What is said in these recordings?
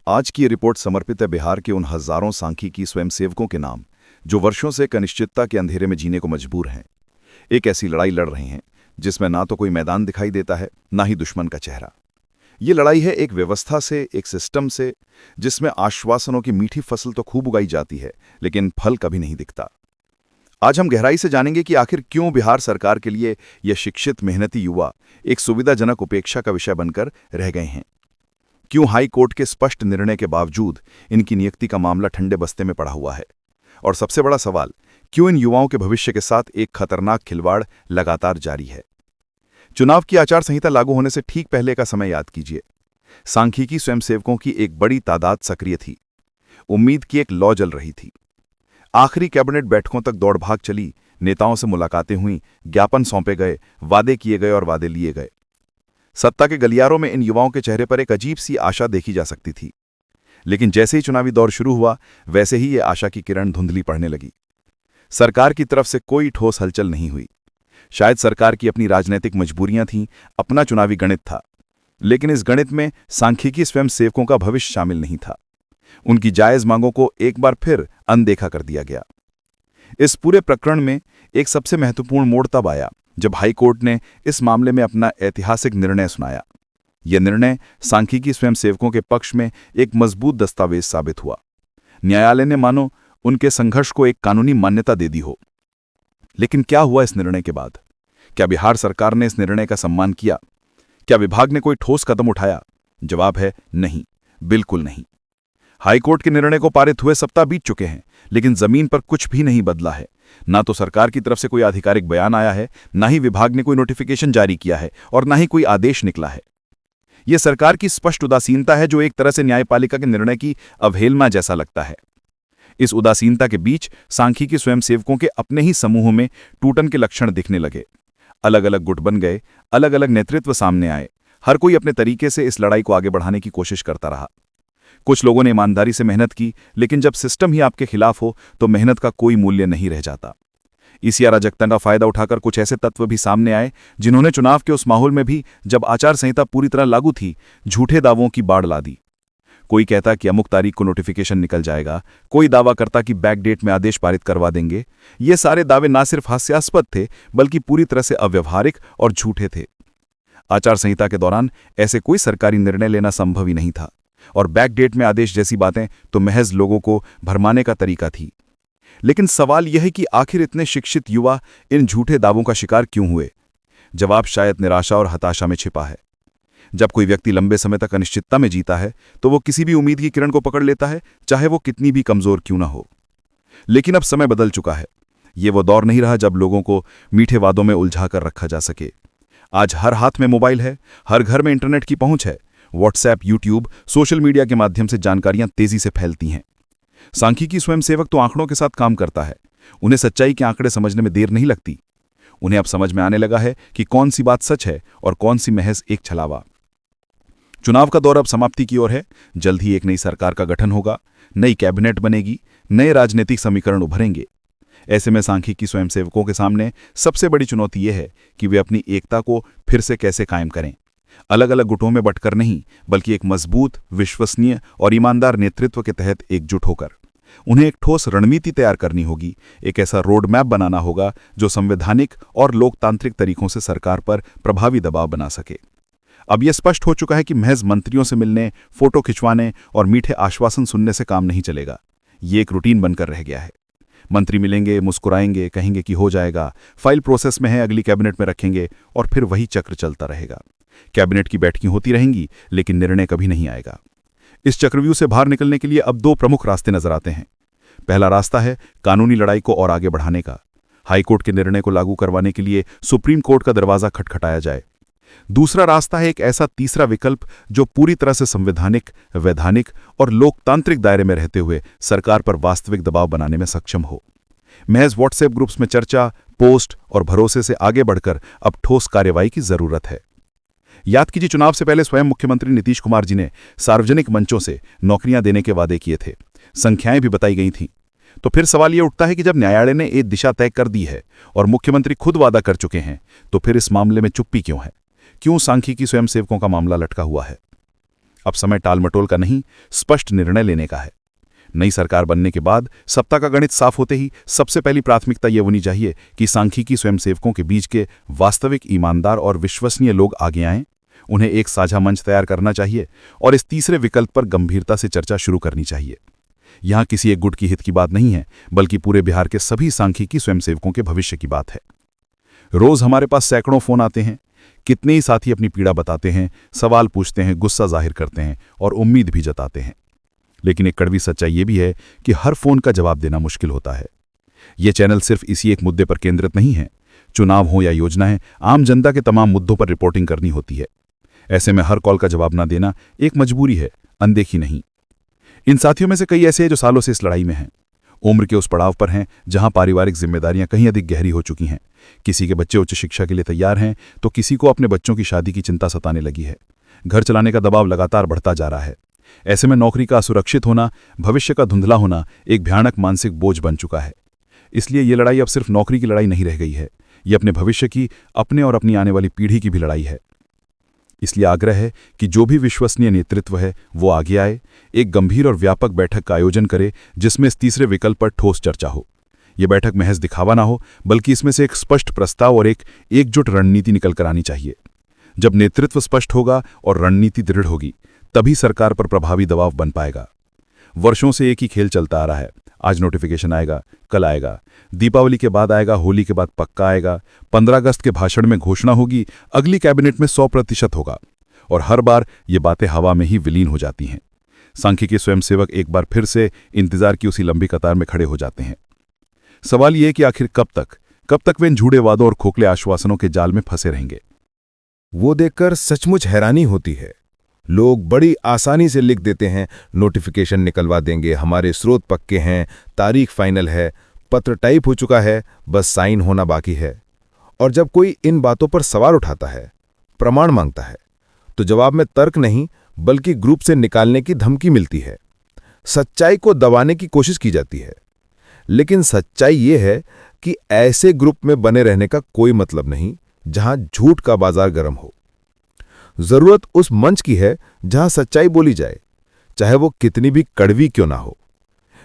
आज की ये रिपोर्ट समर्पित है बिहार के उन हजारों सांख्यिकी स्वयंसेवकों के नाम जो वर्षों से एक अनिश्चितता के अंधेरे में जीने को मजबूर हैं। एक ऐसी लड़ाई लड़ रहे हैं जिसमें ना तो कोई मैदान दिखाई देता है, ना ही दुश्मन का चेहरा। ये लड़ाई है एक व्यवस्था से, एक सिस्टम से, जिसमें आश्वासनों की मीठी फसल तो खूब उगाई जाती है, लेकिन फल कभी नहीं दिखता। आज हम गहराई से जानेंगे कि आखिर क्यों बिहार सरकार के लिए यह शिक्षित मेहनती युवा एक सुविधाजनक उपेक्षा का विषय बनकर रह गए हैं। क्यों हाई कोर्ट के स्पष्ट निर्णय के बावजूद इनकी नियुक्ति का मामला ठंडे बस्ते में पड़ा हुआ है। और सबसे बड़ा सवाल, क्यों इन युवाओं के भविष्य के साथ एक खतरनाक खिलवाड़ लगातार जारी है। चुनाव की आचार संहिता लागू होने से ठीक पहले का समय याद कीजिए। सांख्यिकी स्वयंसेवकों की एक बड़ी तादाद सक्रिय थी। उम्मीद की एक लौ जल रही थी। आखिरी कैबिनेट बैठकों तक दौड़ भाग चली, नेताओं से मुलाकातें हुईं, ज्ञापन सौंपे गए, वादे किए गए और वादे लिए गए। सत्ता के गलियारों में इन युवाओं के चेहरे पर एक अजीब सी आशा देखी जा सकती थी। लेकिन जैसे ही चुनावी दौर शुरू हुआ, वैसे ही ये आशा की किरण धुंधली पड़ने लगी। सरकार की तरफ से कोई ठोस हलचल नहीं हुई। शायद सरकार की अपनी राजनीतिक मजबूरियां थीं, अपना चुनावी गणित था, लेकिन इस गणित में सांख्यिकी स्वयंसेवकों का भविष्य शामिल नहीं था। उनकी जायज मांगों को एक बार फिर अनदेखा कर दिया गया। इस पूरे प्रकरण में एक सबसे महत्वपूर्ण मोड़ तब आया जब हाईकोर्ट ने इस मामले में अपना ऐतिहासिक निर्णय सुनाया। यह निर्णय सांख्यिकी स्वयंसेवकों के पक्ष में एक मजबूत दस्तावेज साबित हुआ। न्यायालय ने मानो उनके संघर्ष को एक कानूनी मान्यता दे दी हो। लेकिन क्या हुआ इस निर्णय के बाद? क्या बिहार सरकार ने इस निर्णय का सम्मान किया? क्या विभाग ने कोई ठोस कदम उठाया? जवाब है नहीं, बिल्कुल नहीं। हाईकोर्ट के निर्णय को पारित हुए सप्ताह बीत चुके हैं, लेकिन जमीन पर कुछ भी नहीं बदला है। ना तो सरकार की तरफ से कोई आधिकारिक बयान आया है, ना ही विभाग ने कोई नोटिफिकेशन जारी किया है और ना ही कोई आदेश निकला है। यह सरकार की स्पष्ट उदासीनता है जो एक तरह से न्यायपालिका के निर्णय की अवहेलना जैसा लगता है। इस उदासीनता के बीच सांख्यिकी स्वयंसेवकों के अपने ही समूह में टूटन के लक्षण दिखने लगे। अलग अलग गुट बन गए, अलग अलग नेतृत्व सामने आए। हर कोई अपने तरीके से इस लड़ाई को आगे बढ़ाने की कोशिश करता रहा। कुछ लोगों ने ईमानदारी से मेहनत की, लेकिन जब सिस्टम ही आपके खिलाफ हो तो मेहनत का कोई मूल्य नहीं रह जाता। इसी अराजकता का फायदा उठाकर कुछ ऐसे तत्व भी सामने आए जिन्होंने चुनाव के उस माहौल में भी, जब आचार संहिता पूरी तरह लागू थी, झूठे दावों की बाढ़ ला दी। कोई कहता कि अमुक तारीख को नोटिफिकेशन निकल जाएगा, कोई दावा करता कि बैक डेट में आदेश पारित करवा देंगे। ये सारे दावे ना सिर्फ हास्यास्पद थे, बल्कि पूरी तरह से अव्यवहारिक और झूठे थे। आचार संहिता के दौरान ऐसे कोई सरकारी निर्णय लेना संभव ही नहीं था, और बैक डेट में आदेश जैसी बातें तो महज लोगों को भरमाने का तरीका थी। लेकिन सवाल यह है कि आखिर इतने शिक्षित युवा इन झूठे दावों का शिकार क्यों हुए? जवाब शायद निराशा और हताशा में छिपा है। जब कोई व्यक्ति लंबे समय तक अनिश्चितता में जीता है, तो वो किसी भी उम्मीद की किरण को पकड़ लेता है, चाहे वो कितनी भी कमजोर क्यों ना हो। लेकिन अब समय बदल चुका है। ये वो दौर नहीं रहा जब लोगों को मीठे वादों में उलझा कर रखा जा सके। आज हर हाथ में मोबाइल है, हर घर में इंटरनेट की पहुंच है। व्हाट्सएप, यूट्यूब, सोशल मीडिया के माध्यम से जानकारियां तेजी से फैलती हैं। सांख्यिकी स्वयंसेवक तो आंकड़ों के साथ काम करता है। उन्हें सच्चाई के आंकड़े समझने में देर नहीं लगती। उन्हें अब समझ में आने लगा है कि कौन सी बात सच है और कौन सी महज एक छलावा। चुनाव का दौर अब समाप्ति की ओर है। जल्द ही एक नई सरकार का गठन होगा, नई कैबिनेट बनेगी, नए राजनीतिक समीकरण उभरेंगे। ऐसे में सांख्यिकी स्वयंसेवकों के सामने सबसे बड़ी चुनौती यह है कि वे अपनी एकता को फिर से कैसे कायम करें। अलग अलग गुटों में बंटकर नहीं, बल्कि एक मजबूत, विश्वसनीय और ईमानदार नेतृत्व के तहत एकजुट होकर। उन्हें एक ठोस रणनीति तैयार करनी होगी। एक ऐसा रोड मैप बनाना होगा जो संवैधानिक और लोकतांत्रिक तरीकों से सरकार पर प्रभावी दबाव बना सके। अब यह स्पष्ट हो चुका है कि महज मंत्रियों से मिलने, फोटो खिंचवाने और मीठे आश्वासन सुनने से काम नहीं चलेगा। ये एक रूटीन बनकर रह गया है। मंत्री मिलेंगे, मुस्कुराएंगे, कहेंगे कि हो जाएगा, फाइल प्रोसेस में है, अगली कैबिनेट में रखेंगे, और फिर वही चक्र चलता रहेगा। कैबिनेट की बैठकें होती रहेंगी, लेकिन निर्णय कभी नहीं आएगा। इस चक्रव्यूह से बाहर निकलने के लिए अब दो प्रमुख रास्ते नजर आते हैं। पहला रास्ता है कानूनी लड़ाई को और आगे बढ़ाने का। हाईकोर्ट के निर्णय को लागू करवाने के लिए सुप्रीम कोर्ट का दरवाजा खटखटाया जाए। दूसरा रास्ता है एक ऐसा तीसरा विकल्प जो पूरी तरह से संवैधानिक, वैधानिक और लोकतांत्रिक दायरे में रहते हुए सरकार पर वास्तविक दबाव बनाने में सक्षम हो। महज व्हाट्सएप ग्रुप्स में चर्चा, पोस्ट और भरोसे से आगे बढ़कर अब ठोस कार्रवाई की जरूरत है। याद कीजिए, चुनाव से पहले स्वयं मुख्यमंत्री नीतीश कुमार जी ने सार्वजनिक मंचों से नौकरियां देने के वादे किए थे। संख्याएं भी बताई गई थीं। तो फिर सवाल यह उठता है कि जब न्यायालय ने एक दिशा तय कर दी है और मुख्यमंत्री खुद वादा कर चुके हैं, तो फिर इस मामले में चुप्पी क्यों है? क्यों सांख्यिकी स्वयंसेवकों का मामला लटका हुआ है? अब समय टालमटोल का नहीं, स्पष्ट निर्णय लेने का है। नई सरकार बनने के बाद सत्ता का गणित साफ होते ही सबसे पहली प्राथमिकता यह होनी चाहिए कि सांख्यिकी स्वयंसेवकों के बीच के वास्तविक ईमानदार और विश्वसनीय लोग आगे आएं। उन्हें एक साझा मंच तैयार करना चाहिए और इस तीसरे विकल्प पर गंभीरता से चर्चा शुरू करनी चाहिए। यहां किसी एक गुट की हित की बात नहीं है, बल्कि पूरे बिहार के सभी सांख्यिकी स्वयंसेवकों के भविष्य की बात है। रोज हमारे पास सैकड़ों फोन आते हैं। कितने ही साथी अपनी पीड़ा बताते हैं, सवाल पूछते हैं, गुस्सा जाहिर करते हैं और उम्मीद भी जताते हैं। लेकिन एक कड़वी सच्चाई ये भी है कि हर फोन का जवाब देना मुश्किल होता है। ये चैनल सिर्फ इसी एक मुद्दे पर केंद्रित नहीं है। चुनाव हो या योजनाएं, आम जनता के तमाम मुद्दों पर रिपोर्टिंग करनी होती है। ऐसे में हर कॉल का जवाब ना देना एक मजबूरी है, अनदेखी नहीं। इन साथियों में से कई ऐसे हैं जो सालों से इस लड़ाई में हैं। उम्र के उस पड़ाव पर हैं जहां पारिवारिक जिम्मेदारियां कहीं अधिक गहरी हो चुकी हैं। किसी के बच्चे उच्च शिक्षा के लिए तैयार हैं, तो किसी को अपने बच्चों की शादी की चिंता सताने लगी है। घर चलाने का दबाव लगातार बढ़ता जा रहा है। ऐसे में नौकरी का असुरक्षित होना, भविष्य का धुंधला होना एक भयानक मानसिक बोझ बन चुका है। इसलिए ये लड़ाई अब सिर्फ नौकरी की लड़ाई नहीं रह गई है। ये अपने भविष्य की, अपने और अपनी आने वाली पीढ़ी की भी लड़ाई है। इसलिए आग्रह है कि जो भी विश्वसनीय नेतृत्व है वो आगे आए, एक गंभीर और व्यापक बैठक का आयोजन करे जिसमें इस तीसरे विकल्प पर ठोस चर्चा हो। ये बैठक महज दिखावा ना हो, बल्कि इसमें से एक स्पष्ट प्रस्ताव और एक एकजुट रणनीति निकल कर आनी चाहिए। जब नेतृत्व स्पष्ट होगा और रणनीति दृढ़ होगी, तभी सरकार पर प्रभावी दबाव बन पाएगा। वर्षों से एक ही खेल चलता आ रहा है। आज नोटिफिकेशन आएगा, कल आएगा, दीपावली के बाद आएगा, होली के बाद पक्का आएगा, 15 अगस्त के भाषण में घोषणा होगी, अगली कैबिनेट में 100% होगा, और हर बार ये बातें हवा में ही विलीन हो जाती हैं। सांख्यिकी स्वयंसेवक एक बार फिर से इंतजार की उसी लंबी कतार में खड़े हो जाते हैं। सवाल ये कि आखिर कब तक वे इन झूठे वादों और खोखले आश्वासनों के जाल में फंसे रहेंगे। वो देखकर सचमुच हैरानी होती है। लोग बड़ी आसानी से लिख देते हैं, नोटिफिकेशन निकलवा देंगे, हमारे स्रोत पक्के हैं, तारीख फाइनल है, पत्र टाइप हो चुका है, बस साइन होना बाकी है। और जब कोई इन बातों पर सवाल उठाता है, प्रमाण मांगता है, तो जवाब में तर्क नहीं बल्कि ग्रुप से निकालने की धमकी मिलती है। सच्चाई को दबाने की कोशिश की जाती है। लेकिन सच्चाई ये है कि ऐसे ग्रुप में बने रहने का कोई मतलब नहीं जहां झूठ का बाजार गर्म हो। जरूरत उस मंच की है जहां सच्चाई बोली जाए, चाहे वो कितनी भी कड़वी क्यों ना हो।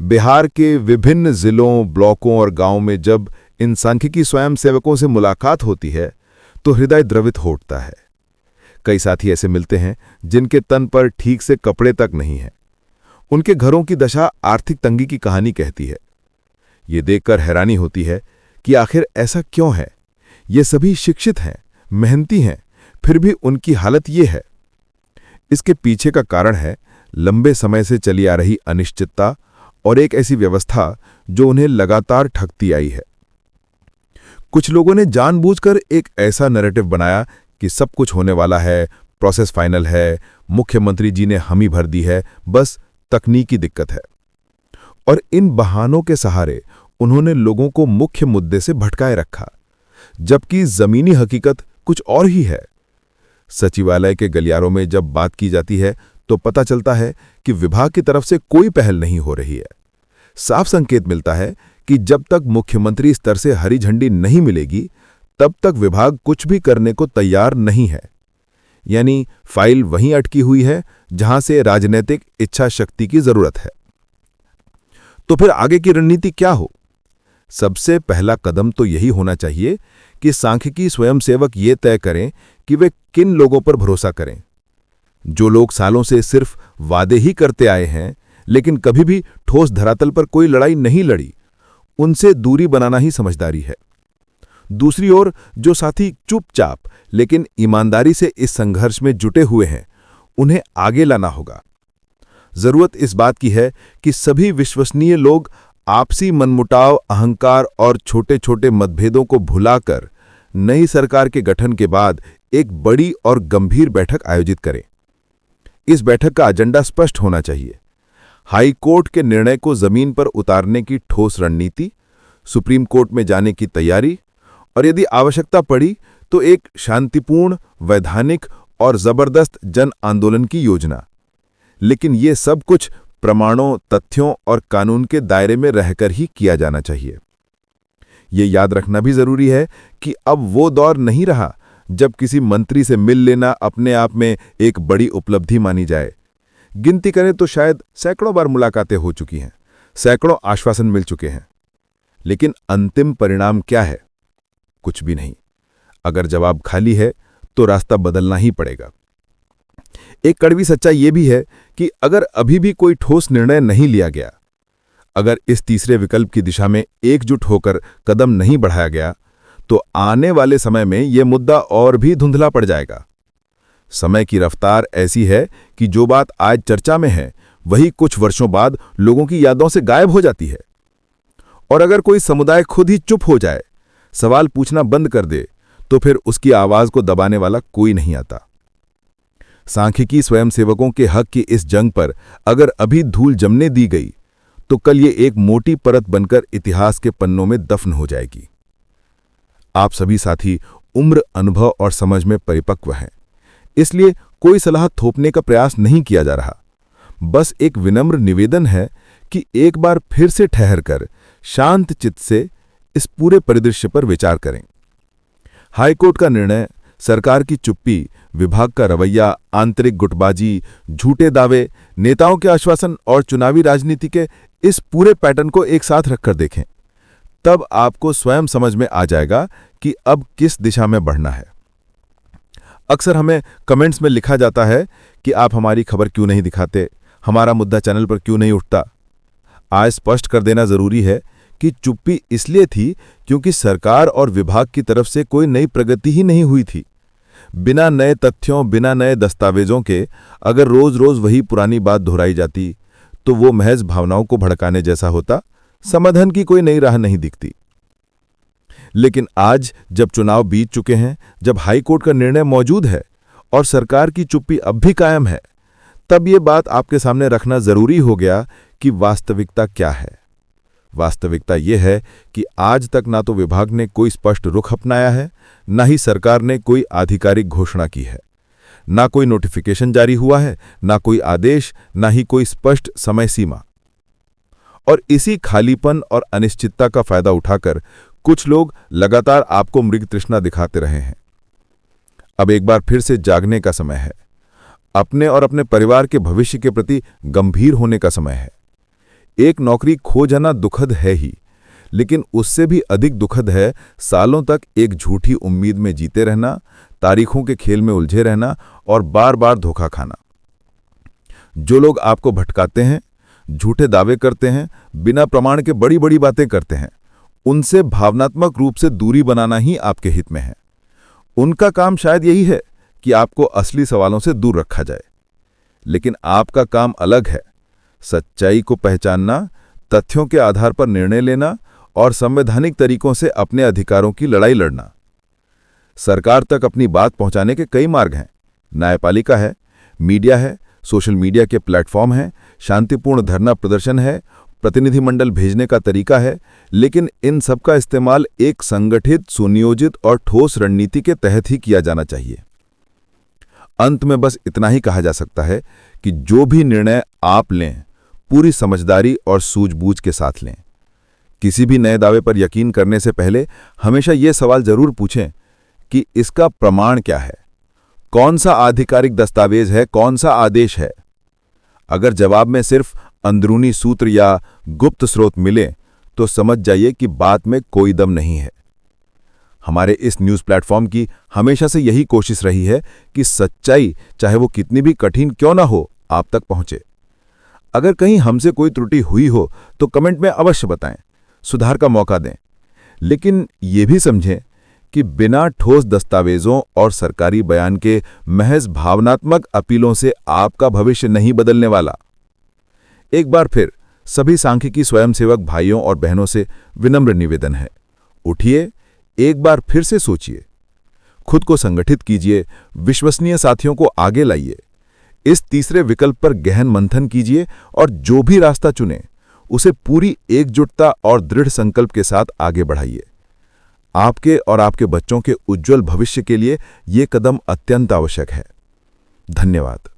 बिहार के विभिन्न जिलों, ब्लॉकों और गांवों में जब इन सांख्यिकी स्वयंसेवकों से मुलाकात होती है तो हृदय द्रवित हो उठता है। कई साथी ऐसे मिलते हैं जिनके तन पर ठीक से कपड़े तक नहीं हैं। उनके घरों की दशा आर्थिक तंगी की कहानी कहती है। ये देखकर हैरानी होती है कि आखिर ऐसा क्यों है। ये सभी शिक्षित हैं, मेहनती हैं, फिर भी उनकी हालत ये है। इसके पीछे का कारण है लंबे समय से चली आ रही अनिश्चितता और एक ऐसी व्यवस्था जो उन्हें लगातार ठगती आई है। कुछ लोगों ने जानबूझकर एक ऐसा नैरेटिव बनाया कि सब कुछ होने वाला है, प्रोसेस फाइनल है, मुख्यमंत्री जी ने हामी भर दी है, बस तकनीकी दिक्कत है। और इन बहानों के सहारे उन्होंने लोगों को मुख्य मुद्दे से भटकाए रखा, जबकि जमीनी हकीकत कुछ और ही है। सचिवालय के गलियारों में जब बात की जाती है तो पता चलता है कि विभाग की तरफ से कोई पहल नहीं हो रही है। साफ संकेत मिलता है कि जब तक मुख्यमंत्री स्तर से हरी झंडी नहीं मिलेगी, तब तक विभाग कुछ भी करने को तैयार नहीं है। यानी फाइल वहीं अटकी हुई है जहां से राजनीतिक इच्छा शक्ति की जरूरत है। तो फिर आगे की रणनीति क्या हो? सबसे पहला कदम तो यही होना चाहिए कि सांख्यिकी स्वयंसेवक ये तय करें कि वे किन लोगों पर भरोसा करें। जो लोग सालों से सिर्फ वादे ही करते आए हैं लेकिन कभी भी ठोस धरातल पर कोई लड़ाई नहीं लड़ी, उनसे दूरी बनाना ही समझदारी है। दूसरी ओर जो साथी चुपचाप लेकिन ईमानदारी से इस संघर्ष में जुटे हुए हैं, उन्हें आगे लाना होगा। जरूरत इस बात की है कि सभी विश्वसनीय लोग आपसी मनमुटाव, अहंकार और छोटे छोटे मतभेदों को भुलाकर नई सरकार के गठन के बाद एक बड़ी और गंभीर बैठक आयोजित करें। इस बैठक का एजेंडा स्पष्ट होना चाहिए। हाई कोर्ट के निर्णय को जमीन पर उतारने की ठोस रणनीति, सुप्रीम कोर्ट में जाने की तैयारी, और यदि आवश्यकता पड़ी तो एक शांतिपूर्ण, वैधानिक और जबरदस्त जन आंदोलन की योजना। लेकिन ये सब कुछ प्रमाणों, तथ्यों और कानून के दायरे में रहकर ही किया जाना चाहिए। ये याद रखना भी जरूरी है कि अब वो दौर नहीं रहा जब किसी मंत्री से मिल लेना अपने आप में एक बड़ी उपलब्धि मानी जाए। गिनती करें तो शायद सैकड़ों बार मुलाकातें हो चुकी हैं, सैकड़ों आश्वासन मिल चुके हैं, लेकिन अंतिम परिणाम क्या है? कुछ भी नहीं। अगर जवाब खाली है तो रास्ता बदलना ही पड़ेगा। एक कड़वी सच्चाई यह भी है कि अगर अभी भी कोई ठोस निर्णय नहीं लिया गया, अगर इस तीसरे विकल्प की दिशा में एकजुट होकर कदम नहीं बढ़ाया गया, तो आने वाले समय में यह मुद्दा और भी धुंधला पड़ जाएगा। समय की रफ्तार ऐसी है कि जो बात आज चर्चा में है वही कुछ वर्षों बाद लोगों की यादों से गायब हो जाती है। और अगर कोई समुदाय खुद ही चुप हो जाए, सवाल पूछना बंद कर दे, तो फिर उसकी आवाज को दबाने वाला कोई नहीं आता। सांख्यिकी स्वयंसेवकों के हक की इस जंग पर अगर अभी धूल जमने दी गई, तो कल ये एक मोटी परत बनकर इतिहास के पन्नों में दफन हो जाएगी। आप सभी साथी उम्र, अनुभव और समझ में परिपक्व हैं, इसलिए कोई सलाह थोपने का प्रयास नहीं किया जा रहा। बस एक विनम्र निवेदन है कि एक बार फिर से ठहरकर शांत चित्त से इस पूरे परिदृश्य पर विचार करें। हाईकोर्ट का निर्णय, सरकार की चुप्पी, विभाग का रवैया, आंतरिक गुटबाजी, झूठे दावे, नेताओं के आश्वासन और चुनावी राजनीति के इस पूरे पैटर्न को एक साथ रखकर देखें। तब आपको स्वयं समझ में आ जाएगा कि अब किस दिशा में बढ़ना है। अक्सर हमें कमेंट्स में लिखा जाता है कि आप हमारी खबर क्यों नहीं दिखाते, हमारा मुद्दा चैनल पर क्यों नहीं उठता। आज स्पष्ट कर देना जरूरी है कि चुप्पी इसलिए थी क्योंकि सरकार और विभाग की तरफ से कोई नई प्रगति ही नहीं हुई थी। बिना नए तथ्यों, बिना नए दस्तावेजों के अगर रोज रोज वही पुरानी बात दोहराई जाती, तो वो महज भावनाओं को भड़काने जैसा होता, समाधान की कोई नई राह नहीं दिखती। लेकिन आज जब चुनाव बीत चुके हैं, जब हाईकोर्ट का निर्णय मौजूद है और सरकार की चुप्पी अब भी कायम है, तब ये बात आपके सामने रखना जरूरी हो गया कि वास्तविकता क्या है। वास्तविकता यह है कि आज तक ना तो विभाग ने कोई स्पष्ट रुख अपनाया है, ना ही सरकार ने कोई आधिकारिक घोषणा की है, ना कोई नोटिफिकेशन जारी हुआ है, ना कोई आदेश, ना ही कोई स्पष्ट समय सीमा। और इसी खालीपन और अनिश्चितता का फायदा उठाकर कुछ लोग लगातार आपको मृग तृष्णा दिखाते रहे हैं। अब एक बार फिर से जागने का समय है। अपने और अपने परिवार के भविष्य के प्रति गंभीर होने का समय है। एक नौकरी खो जाना दुखद है ही, लेकिन उससे भी अधिक दुखद है सालों तक एक झूठी उम्मीद में जीते रहना, तारीखों के खेल में उलझे रहना और बार बार धोखा खाना। जो लोग आपको भटकाते हैं, झूठे दावे करते हैं, बिना प्रमाण के बड़ी बड़ी बातें करते हैं, उनसे भावनात्मक रूप से दूरी बनाना ही आपके हित में है। उनका काम शायद यही है कि आपको असली सवालों से दूर रखा जाए, लेकिन आपका काम अलग है। सच्चाई को पहचानना, तथ्यों के आधार पर निर्णय लेना और संवैधानिक तरीकों से अपने अधिकारों की लड़ाई लड़ना। सरकार तक अपनी बात पहुंचाने के कई मार्ग हैं। न्यायपालिका है, मीडिया है, सोशल मीडिया के प्लेटफॉर्म हैं, शांतिपूर्ण धरना प्रदर्शन है, प्रतिनिधिमंडल भेजने का तरीका है, लेकिन इन सब का इस्तेमाल एक संगठित, सुनियोजित और ठोस रणनीति के तहत ही किया जाना चाहिए। अंत में बस इतना ही कहा जा सकता है कि जो भी निर्णय आप लें, पूरी समझदारी और सूझबूझ के साथ लें। किसी भी नए दावे पर यकीन करने से पहले हमेशा ये सवाल जरूर पूछें कि इसका प्रमाण क्या है, कौन सा आधिकारिक दस्तावेज है, कौन सा आदेश है। अगर जवाब में सिर्फ अंदरूनी सूत्र या गुप्त स्रोत मिले, तो समझ जाइए कि बात में कोई दम नहीं है। हमारे इस न्यूज़ प्लेटफॉर्म की हमेशा से यही कोशिश रही है कि सच्चाई, चाहे वो कितनी भी कठिन क्यों ना हो, आप तक पहुंचे। अगर कहीं हमसे कोई त्रुटि हुई हो तो कमेंट में अवश्य बताएं, सुधार का मौका दें। लेकिन ये भी समझें कि बिना ठोस दस्तावेजों और सरकारी बयान के महज भावनात्मक अपीलों से आपका भविष्य नहीं बदलने वाला। एक बार फिर सभी सांख्यिकी स्वयंसेवक भाइयों और बहनों से विनम्र निवेदन है, उठिए, एक बार फिर से सोचिए, खुद को संगठित कीजिए, विश्वसनीय साथियों को आगे लाइए, इस तीसरे विकल्प पर गहन मंथन कीजिए और जो भी रास्ता चुने उसे पूरी एकजुटता और दृढ़ संकल्प के साथ आगे बढ़ाइए। आपके और आपके बच्चों के उज्जवल भविष्य के लिए ये कदम अत्यंत आवश्यक है। धन्यवाद।